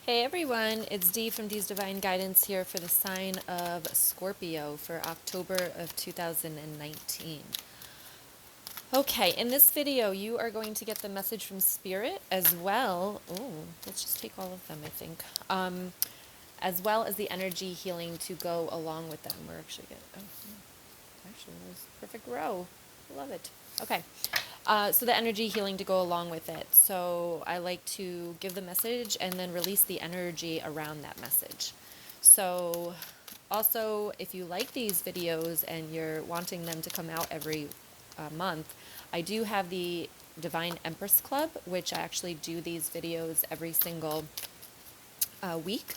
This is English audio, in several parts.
Hey everyone, it's Dee from Dee's Divine Guidance here for the sign of Scorpio for October of 2019. Okay, in this video you are going to get the message from Spirit as well. Oh, let's just take all of them, I think. As well as the energy healing to go along with them. We're actually getting, actually, it was a perfect row. Love it. Okay. So the energy healing to go along with it. So I like to give the message and then release the energy around that message. So also, if you like these videos and you're wanting them to come out every month, I do have the Divine Empress Club, which I actually do these videos every single week,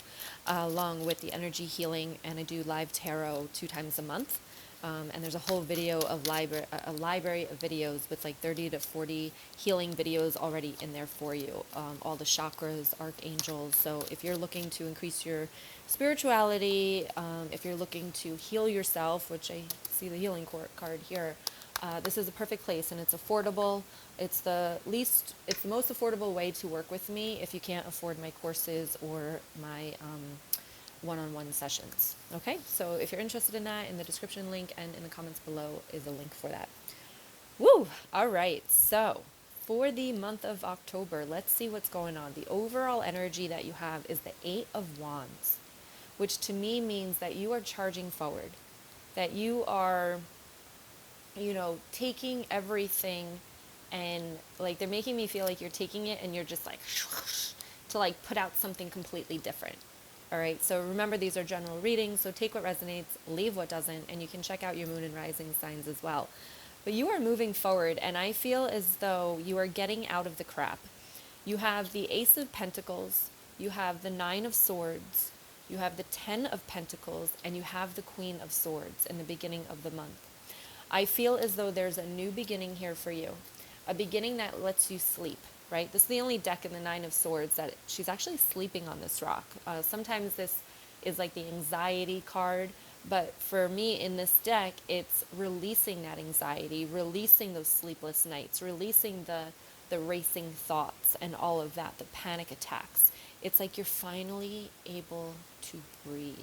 along with the energy healing, and I do live tarot 2 times a month. And there's a whole video of a library of videos with like 30 to 40 healing videos already in there for you. All the chakras, archangels. So if you're looking to increase your spirituality, if you're looking to heal yourself, which I see the healing card here, this is a perfect place, and it's affordable. It's the most affordable way to work with me if you can't afford my courses or my one-on-one sessions. Okay, so if you're interested in that, in the description link and in the comments below is a link for that. Woo! All right, so for the month of October, let's see what's going on. The overall energy that you have is the Eight of Wands, which to me means that you are charging forward, that you are taking everything, and like they're making me feel like you're taking it and you're just like to like put out something completely different. All right, so remember, these are general readings, so take what resonates, leave what doesn't, and you can check out your moon and rising signs as well. But you are moving forward, and I feel as though you are getting out of the crap. You have the Ace of Pentacles, you have the Nine of Swords, you have the Ten of Pentacles, and you have the Queen of Swords in the beginning of the month. I feel as though there's a new beginning here for you, a beginning that lets you sleep, right? This is the only deck in the Nine of Swords that she's actually sleeping on this rock. Sometimes this is like the anxiety card, but for me in this deck, it's releasing that anxiety, releasing those sleepless nights, releasing the racing thoughts and all of that, the panic attacks. It's like you're finally able to breathe.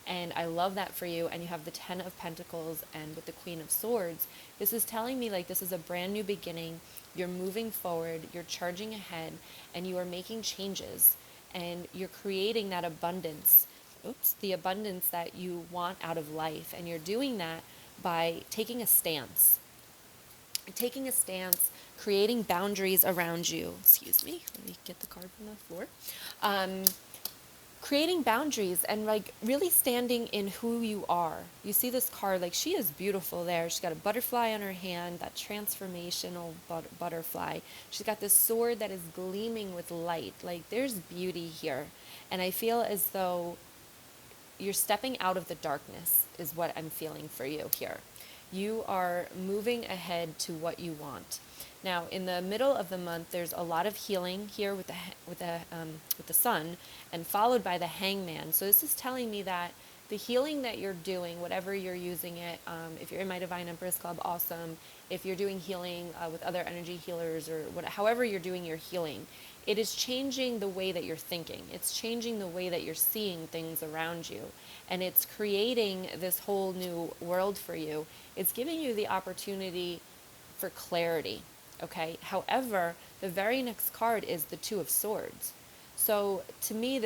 And I love that for you. And you have the Ten of Pentacles and with the Queen of Swords. This is telling me like this is a brand new beginning. You're moving forward, you're charging ahead, and you are making changes. And you're creating that abundance, the abundance that you want out of life. And you're doing that by taking a stance. Creating boundaries around you. Excuse me, let me get the card from the floor. Creating boundaries and like really standing in who you are. You see this card, like she is beautiful there. She's got a butterfly on her hand, that transformational butterfly. She's got this sword that is gleaming with light. Like there's beauty here. And I feel as though you're stepping out of the darkness is what I'm feeling for you here. You are moving ahead to what you want. Now, in the middle of the month, there's a lot of healing here with the sun, and followed by the Hangman. So this is telling me that the healing that you're doing, whatever you're using it, if you're in my Divine Empress Club, awesome. If you're doing healing with other energy healers or however you're doing your healing, it is changing the way that you're thinking. It's changing the way that you're seeing things around you. And it's creating this whole new world for you. It's giving you the opportunity for clarity. Okay. However, the very next card is the Two of Swords. So to me,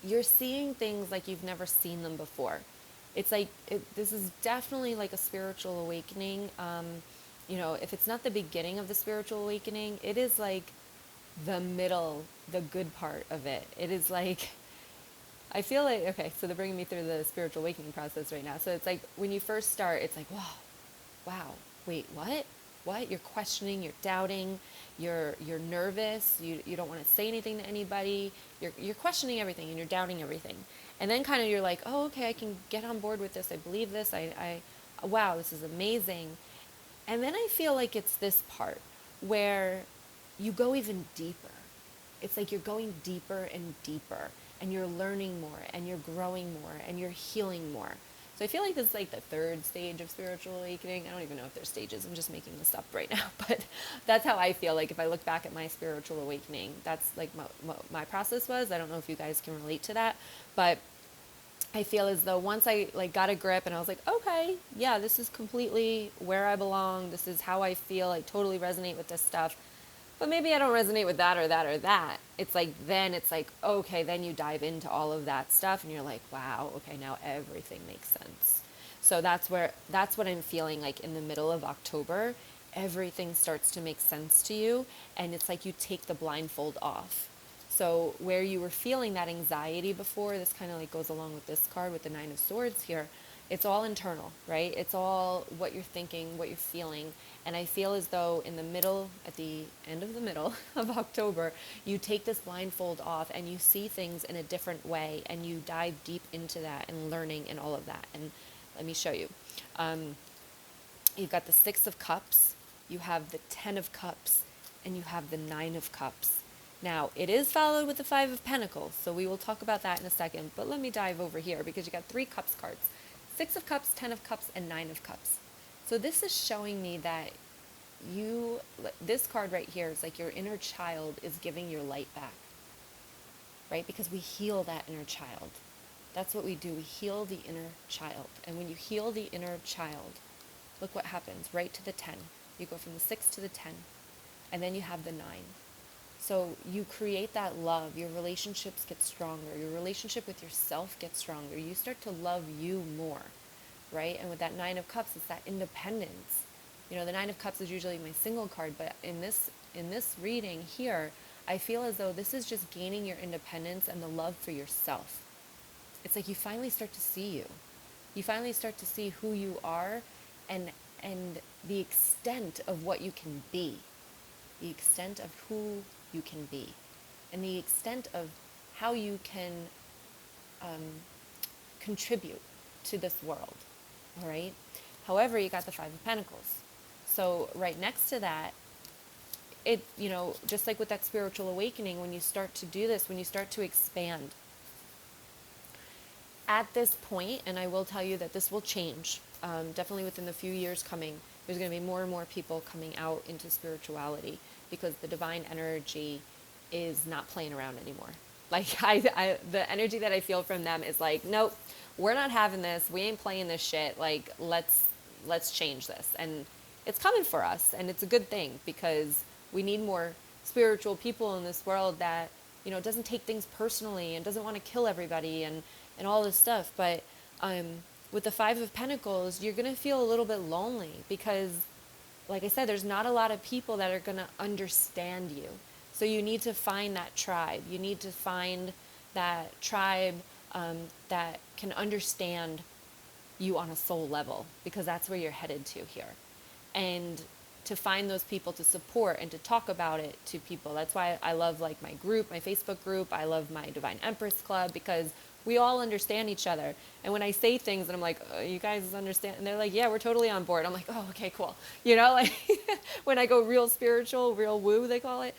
you're seeing things like you've never seen them before. It's like, this is definitely like a spiritual awakening. If it's not the beginning of the spiritual awakening, it is like the middle, the good part of it. It is like, I feel like, okay, so they're bringing me through the spiritual awakening process right now. So it's like, when you first start, it's like, wow, wait, what? What? You're questioning, you're doubting, you're nervous, you don't want to say anything to anybody, you're questioning everything and you're doubting everything. And then kind of you're like, oh, okay, I can get on board with this, I believe this, wow, this is amazing. And then I feel like it's this part where you go even deeper. It's like you're going deeper and deeper, and you're learning more, and you're growing more, and you're healing more. So I feel like this is like the third stage of spiritual awakening. I don't even know if there's stages. I'm just making this up right now. But that's how I feel like if I look back at my spiritual awakening, that's like what my process was. I don't know if you guys can relate to that. But I feel as though once I like got a grip and I was like, okay, yeah, this is completely where I belong. This is how I feel. I totally resonate with this stuff. But maybe I don't resonate with that or that or that. It's like, then it's like, okay, then you dive into all of that stuff and you're like, wow, okay, now everything makes sense. So that's what I'm feeling like in the middle of October. Everything starts to make sense to you. And it's like you take the blindfold off. So where you were feeling that anxiety before, this kind of like goes along with this card with the Nine of Swords here. It's all internal, right? It's all what you're thinking, what you're feeling. And I feel as though in the middle, at the end of the middle of October, you take this blindfold off and you see things in a different way and you dive deep into that and learning and all of that. And let me show you. You've got the Six of Cups, you have the Ten of Cups, and you have the Nine of Cups. Now, it is followed with the Five of Pentacles, so we will talk about that in a second, but let me dive over here because you got three Cups cards. Six of Cups, Ten of Cups, and Nine of Cups. So this is showing me that this card right here is like your inner child is giving your light back, right? Because we heal that inner child. That's what we do. We heal the inner child. And when you heal the inner child, look what happens, right to the 10. You go from the 6 to the 10, and then you have the 9. So you create that love. Your relationships get stronger. Your relationship with yourself gets stronger. You start to love you more, right? And with that Nine of Cups, it's that independence. You know, the Nine of Cups is usually my single card, but in this reading here, I feel as though this is just gaining your independence and the love for yourself. It's like you finally start to see you. You finally start to see who you are and the extent of what you can be. The extent of who you can be. And the extent of how you can contribute to this world. All right? However, you got the Five of Pentacles. So right next to that, it, you know, just like with that spiritual awakening, when you start to do this, when you start to expand, at this point, and I will tell you that this will change, definitely within the few years coming, there's going to be more and more people coming out into spirituality because the divine energy is not playing around anymore. Like the energy that I feel from them is like, nope, we're not having this. We ain't playing this shit. Like, let's change this. And it's coming for us, and it's a good thing because we need more spiritual people in this world that, you know, doesn't take things personally and doesn't want to kill everybody and all this stuff. But with the Five of Pentacles, you're going to feel a little bit lonely because, like I said, there's not a lot of people that are going to understand you. So you need to find that tribe. You need to find that tribe that can understand you on a soul level, because that's where you're headed to here. And to find those people to support and to talk about it to people. That's why I love like my group, my Facebook group. I love my Divine Empress Club because we all understand each other. And when I say things and I'm like, oh, you guys understand? And they're like, yeah, we're totally on board. I'm like, oh, okay, cool. You know, like when I go real spiritual, real woo, they call it.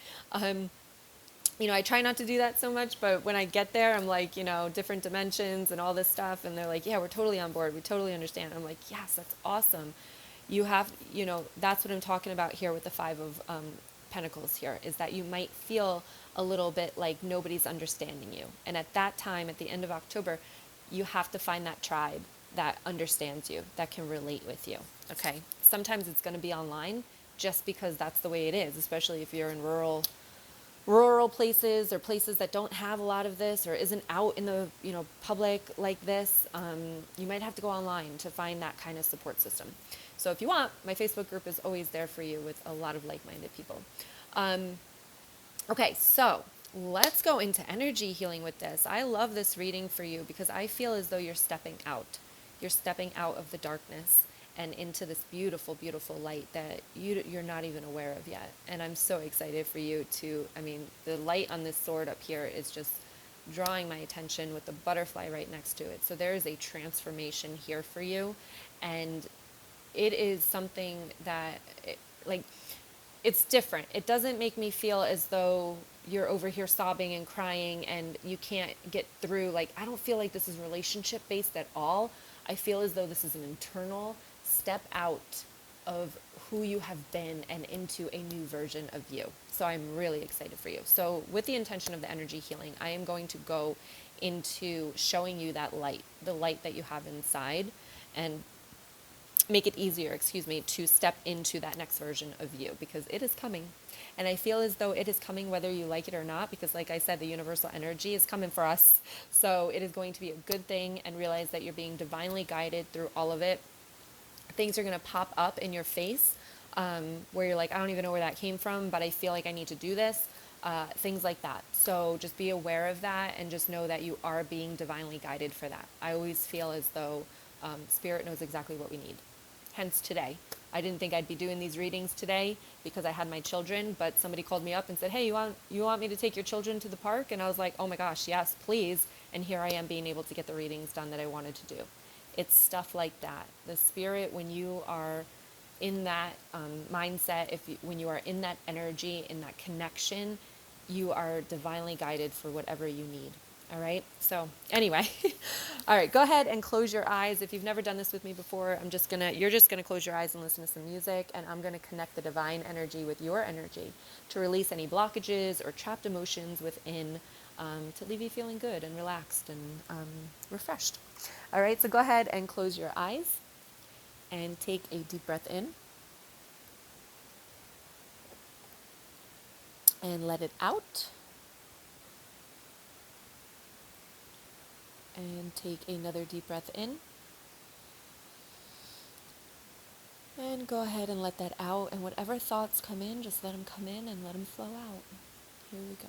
You know, I try not to do that so much, but when I get there, I'm like, you know, different dimensions and all this stuff. And they're like, yeah, we're totally on board. We totally understand. I'm like, yes, that's awesome. You have, you know, that's what I'm talking about here with the Five of Pentacles here, is that you might feel a little bit like nobody's understanding you. And at that time, at the end of October, you have to find that tribe that understands you, that can relate with you, okay? Sometimes it's going to be online just because that's the way it is, especially if you're in rural places or places that don't have a lot of this or isn't out in the, you know, public like this. You might have to go online to find that kind of support system. So if you want, my Facebook group is always there for you with a lot of like-minded people. Okay, so let's go into energy healing with this. I love this reading for you because I feel as though you're stepping out. You're stepping out of the darkness and into this beautiful, beautiful light that you're not even aware of yet. And I'm so excited for you to, I mean, the light on this sword up here is just drawing my attention with the butterfly right next to it. So there is a transformation here for you. And it is something that, it's different. It doesn't make me feel as though you're over here sobbing and crying and you can't get through. Like, I don't feel like this is relationship based at all. I feel as though this is an internal step out of who you have been and into a new version of you. So I'm really excited for you. So with the intention of the energy healing, I am going to go into showing you that light, the light that you have inside, and make it easier, to step into that next version of you, because it is coming. And I feel as though it is coming whether you like it or not, because like I said, the universal energy is coming for us. So it is going to be a good thing, and realize that you're being divinely guided through all of it. Things are going to pop up in your face where you're like, I don't even know where that came from, but I feel like I need to do this. Things like that. So just be aware of that, and just know that you are being divinely guided for that. I always feel as though Spirit knows exactly what we need. Hence today. I didn't think I'd be doing these readings today because I had my children, but somebody called me up and said, hey, you want me to take your children to the park? And I was like, oh my gosh, yes, please. And here I am being able to get the readings done that I wanted to do. It's stuff like that. The Spirit, when you are in that mindset, when you are in that energy, in that connection, you are divinely guided for whatever you need. All right. So anyway, all right, go ahead and close your eyes. If you've never done this with me before, you're just going to close your eyes and listen to some music, and I'm going to connect the divine energy with your energy to release any blockages or trapped emotions within, to leave you feeling good and relaxed and refreshed. All right. So go ahead and close your eyes and take a deep breath in and let it out. And take another deep breath in. And go ahead and let that out. And whatever thoughts come in, just let them come in and let them flow out. Here we go.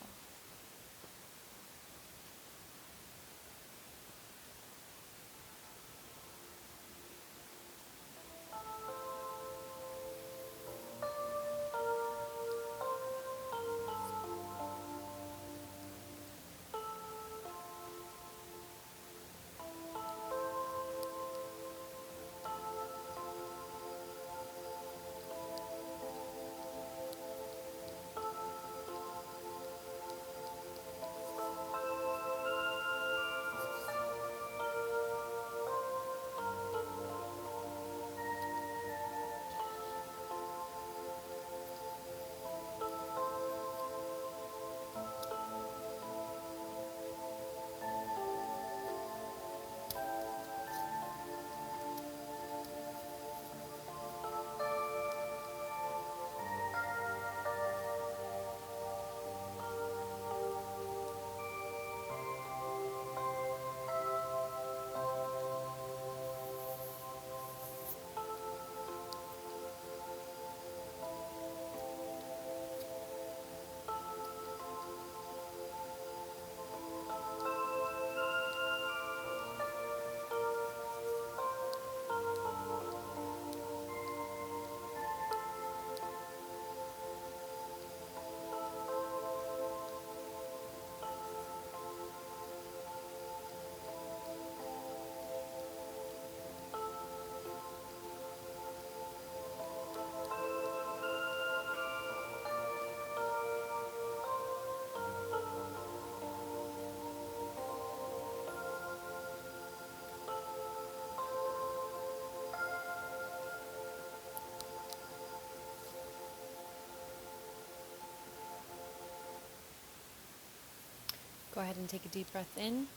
Go ahead and take a deep breath in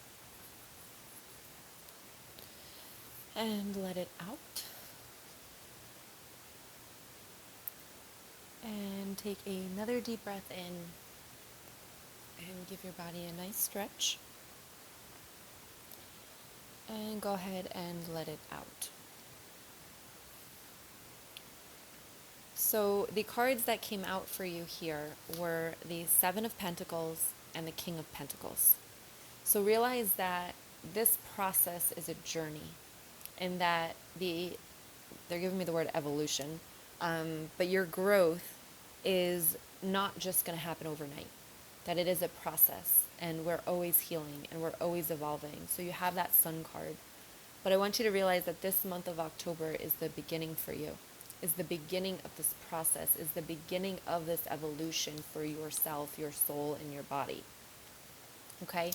and let it out. And take another deep breath in and give your body a nice stretch. And go ahead and let it out. So the cards that came out for you here were the Seven of Pentacles and the King of Pentacles. So realize that this process is a journey, and that they're giving me the word evolution, but your growth is not just going to happen overnight, that it is a process, and we're always healing and we're always evolving. So you have that Sun card. But I want you to realize that this month of October is the beginning for you, is the beginning of this process, is the beginning of this evolution for yourself, your soul, and your body. Okay?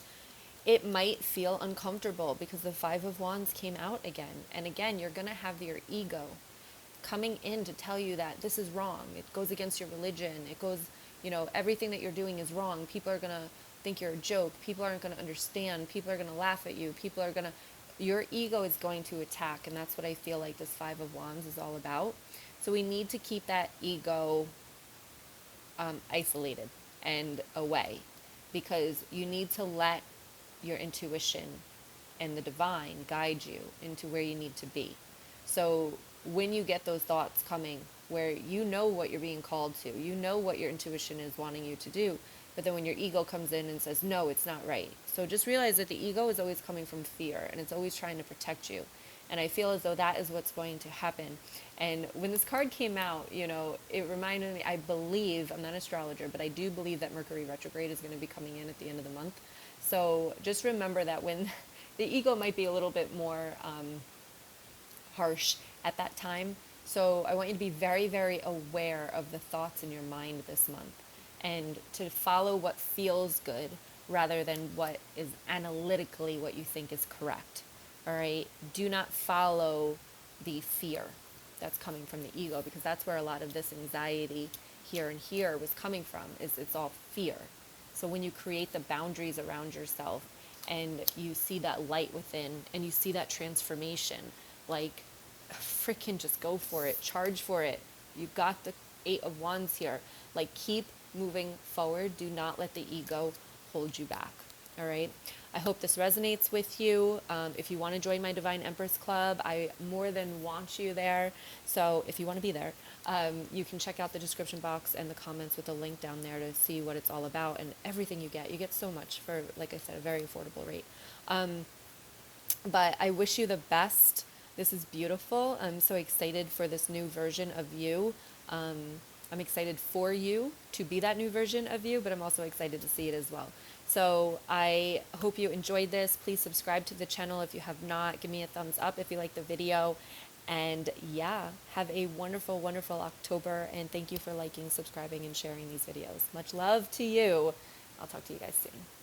it might feel uncomfortable because the Five of Wands came out again. And again, you're going to have your ego coming in to tell you that this is wrong. It goes against your religion. It goes, everything that you're doing is wrong. People are going to think you're a joke. People aren't going to understand. People are going to laugh at you. Your ego is going to attack. And that's what I feel like this Five of Wands is all about. So we need to keep that ego isolated and away, because you need to let your intuition and the divine guide you into where you need to be. So when you get those thoughts coming where you know what you're being called to, you know what your intuition is wanting you to do, but then when your ego comes in and says, no, it's not right. So just realize that the ego is always coming from fear, and it's always trying to protect you. And I feel as though that is what's going to happen. And when this card came out, it reminded me, I believe, I'm not an astrologer, but I do believe that Mercury retrograde is going to be coming in at the end of the month. So just remember that when the ego might be a little bit more harsh at that time. So I want you to be very, very aware of the thoughts in your mind this month, and to follow what feels good rather than what is analytically what you think is correct. All right? Do not follow the fear that's coming from the ego, because that's where a lot of this anxiety here and here was coming from, is it's all fear. So when you create the boundaries around yourself and you see that light within and you see that transformation, like, freaking just go for it, charge for it. You got the Eight of Wands here. Like, keep moving forward. Do not let the ego hold you back. All right. I hope this resonates with you. If you want to join my Divine Empress Club, I more than want you there. So if you want to be there, you can check out the description box and the comments with a link down there to see what it's all about and everything you get. You get so much for, like I said, a very affordable rate. But I wish you the best. This is beautiful. I'm so excited for this new version of you. I'm excited for you to be that new version of you, but I'm also excited to see it as well. So I hope you enjoyed this. Please subscribe to the channel if you have not. Give me a thumbs up if you like the video. And yeah, have a wonderful, wonderful October. And thank you for liking, subscribing, and sharing these videos. Much love to you. I'll talk to you guys soon.